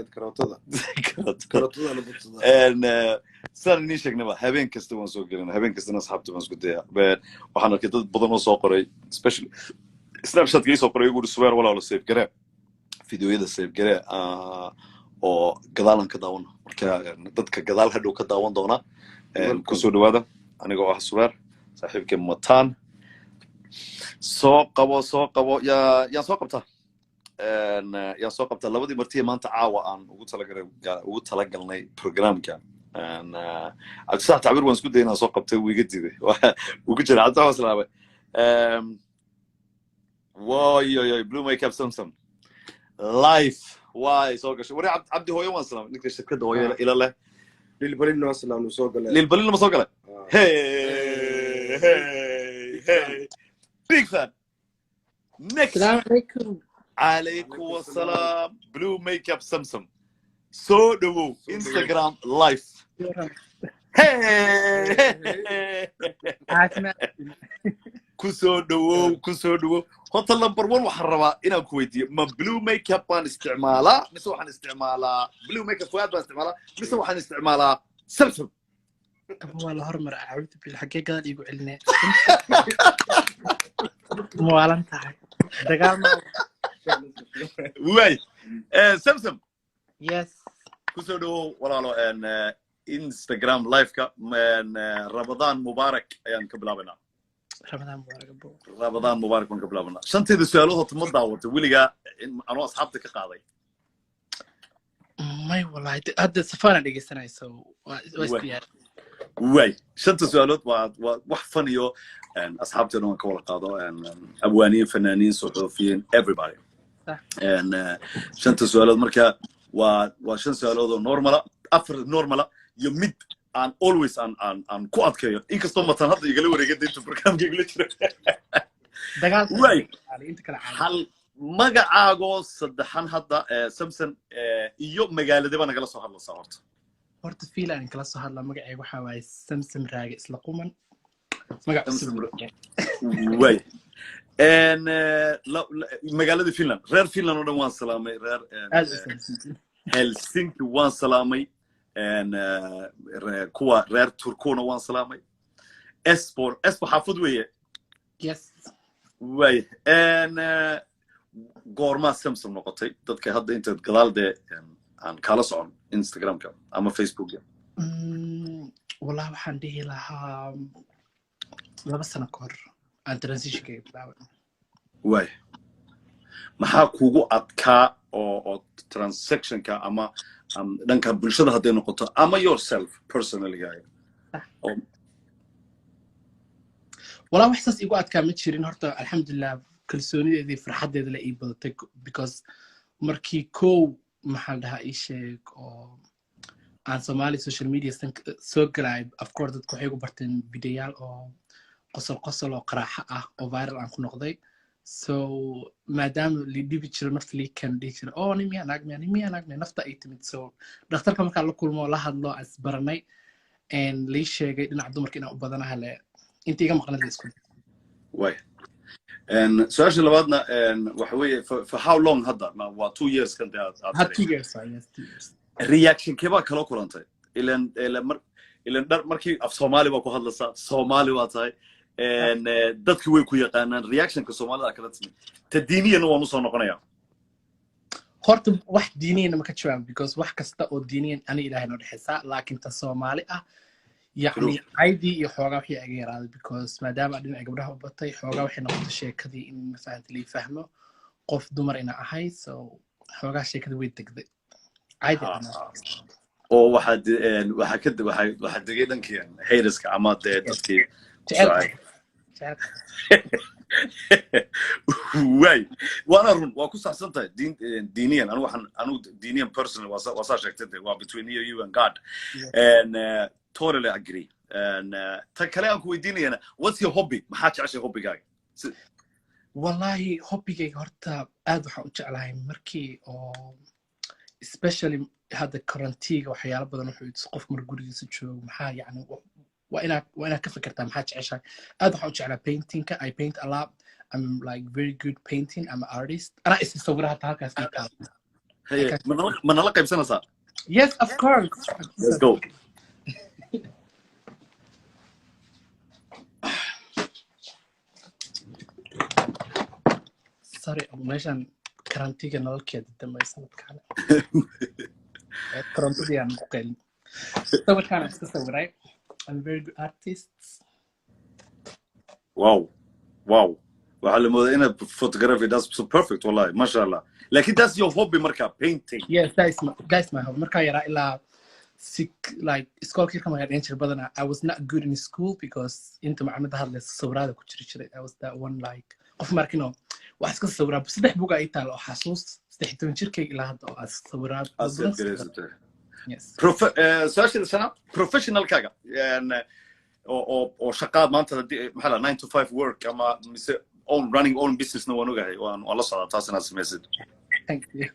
كروتدا and صار إني شكلنا هبين كستوان سوق لنا هبين كستنا أصحابتي ما سكتيها وحنا كده بدنا سوقري special سناب شات جي سوقري يقول السوبر ولا السيف كره فيديو يدا السيف كره أو قدالن كداون dadka gadaal hadhow ka daawan doona ku soo dhawaada aniga oo subeer saaxiibkay mataan soo qabo yaa soo qabta yaa soo qabta labadii martii maanta caawa aan ugu talagalnay programka abtisax taabir waan isku daynaa soo qabtay wiiga diiday ugu jira cabdi waslaabay واي blue makeup Zamzam live واي سوق شو وري عبد هويه وان سلام نك شركه هويه الى له للبلين نو سلام سوق له للبلين ما سوق له هي big fan next السلام عليكم عليكم السلام blue makeup Zamzam so do Instagram live كسو دو هوتل نمبر 1 waxaan rabaa inaan ku weydiiyo ma blue makeup baan isticmaalaa mise waxaan isticmaalaa blue makeup Fuaad baan isticmaalaa mise waxaan isticmaalaa Zamzam والله هرمر أعود بالحقيقة قال يقول لنا موالن تاعي دقال ما واي Zamzam يس كسو دو والله ان انستغرام لايف كا من رمضان مبارك ayaan ka bilaabnaa رمضان مبارك أبو رمضان مبارك من قبل أبنا شنتي ذي سؤالات تمضى وتقولي أنا أصحابتك كقاضي ما والله هذا سفارة اللي قصنا يسوي وسبيار واي شنتي سؤالات وحفنيو and أصحابتي أنا كول قاضي and أبوانين فنانين صحفيين everybody and شنتي سؤالات مركا وشن سؤالات نورمالا أفر نورمالا يمد and always and ku adkeeyo inkastoo matan hadda igala wareegay inta barnaamijka igala jiro dagaal inta kala hal magacaago saddexan hadda Zamzam iyo magaalada baan nagala soo hadlaysaa horta fiilan kala soo hadla magacaygu waxa waay Zamzam raage isla quman magac way and magaalada Finland reer Finland oo dhan waan salaamay reer Helsinki waan salaamay and kuwa reer Turkona waan salaamay Espor xafad weeye yes way and goorma Zamzam noqotay dadka hadda inta gadaalde aan kala socon Instagram-ka ama Facebook-ka wallahi waxaan dhihi lahaa 2 sano ka hor aan transition-ka bilaabay way maxaa kugu adkaa oo transaction-ka ama dhanka bulshada haday noqoto ama yourself personally guy wala wax saas igu adkaa ma jirin horta alxamdulillah kalsoonideedii farxadeeda la ii badatay because markii koow maxaa dhahaa ii sheeg oo aan Somali social media soo galay of course dadku waxay ugu barteen videoyaal oo qosol oo qaraaxa ah oo viral aan ku noqday so madam li dibi jiro nafta li kan dhigir oo nimi anag nafta ay timid so dhakhtarka marka la kulmo la hadlo asbaranay and li sheegay dhinac dumarka inaan u badanahay le inta iga maqnaa isku way and su'aasha labaadna waxa weeye for how long hadda ma waa 2 years kan daa 2 years yes 2 years reaction keba kala kulantay ilan markii af Soomaali ba ku hadlaysaa Soomaali waa tahay and dadku way ku yaqaanaan reaction-ka Soomaalida kala timid tadiiniyana waan u soo noqonayaa horta wax diiniyana ma ka jawaab because wax kasta oo diiniyan ani ilaahay noo dhaxaysa laakiin ta Soomaali ah yani ID iyo xoogaa wixii ay yaraaday because maadaama dhinaca gabdhaha u batay xoogaa waxay noqotay sheekadii in ma fahanti li fahmo qof dumar ina ahay so xoogaa sheekadii way degday ID oo waxa degay dhankii hayriska ama dadkii way وانا رون واكو صحسنتها دينيا انا دينيا personally وصار شكتي waa between you and God and totally agree and تكلم كو دينيا what's your hobby maxaa jeceshay hobbigaaga wallahi hobbigayga horta aad waxaan u jeclahay markii oo especially hada quarantine waxyaalo badan wuxuu qof mar gurigiisa joogo maxaa yani وأنا كيف فكرت أنا حاجة عشان هذا حاجة على painting I paint a lot I'm like very good painting I'm an artist أنا اسمي صورها تاكا اسمي Hey, manala qaybsanaysaa? Yes, of course. Let's go. Sorry, meeshan karantiga nololkeeda damay sanadkan. Karantidii aan ku qeylin. Sawirkaan iska sawiray. I'm a very good artist. Wow. Waxaa la moodaa inaad photography that's so perfect wallahi masha Allah. Like that's your hobby marka painting. Yes, that's my hobby. Marka yara ilaa like iskoolkii kama yaadeen jir badan. I was not good in school because inta macamada hadlaysa sawirada ku jiray. I was that one like qof markino wax iska sawiraa saddex buug ay taalo xasuus 16 jirkay ilaa hadda oo sawirada. Yes. Social sana professional kaga oo shaqaad maanta maxaa la 9 to 5 work ama running own business no waan ogahay waan la socdaa taasina sameeyay. Thank you.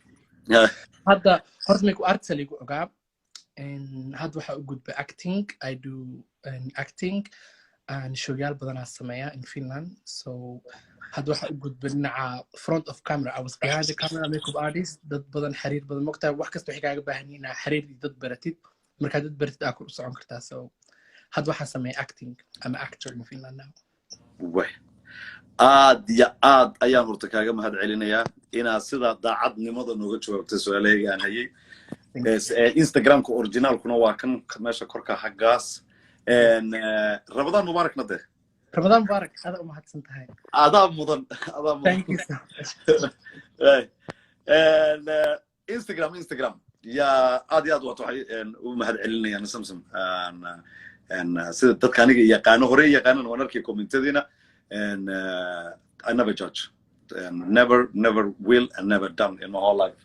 Yeah. Hadda horta meeku artist ligu ogaa and hadda waxa u gudbay acting. I do acting and showyaal badan aan sameeyaa in Finland. So hadda waxa u gudbay dhinaca front of camera. I was behind the camera makeup artist. Dad badan xiriir badan mogtaa wax kasta waxay kaaga baahan yihiin xiriir dad baratid marka dad baratid aad ku socon kartaa. So hadda waxaan sameeyaa acting. I'm an actor in Finland now. Way aad ayaan horta kaaga mahad celinayaa inaad sida daacadnimada nooga jawaabtay su'aalahayga aan hayay. Instagram-ka original-kuna waa kan meesha korka xaggaas. Ramadan Mubarak nade. Ramadan Mubarak aad u mahadsan tahay. Adaa mudan. Thank you so much. Instagram ya aad waxay u mahad celinayaan Zamzam sida dadka aniga yaqaano hore yaqaanan waan arkay commentadina and I never judge and never will and never done in my whole life.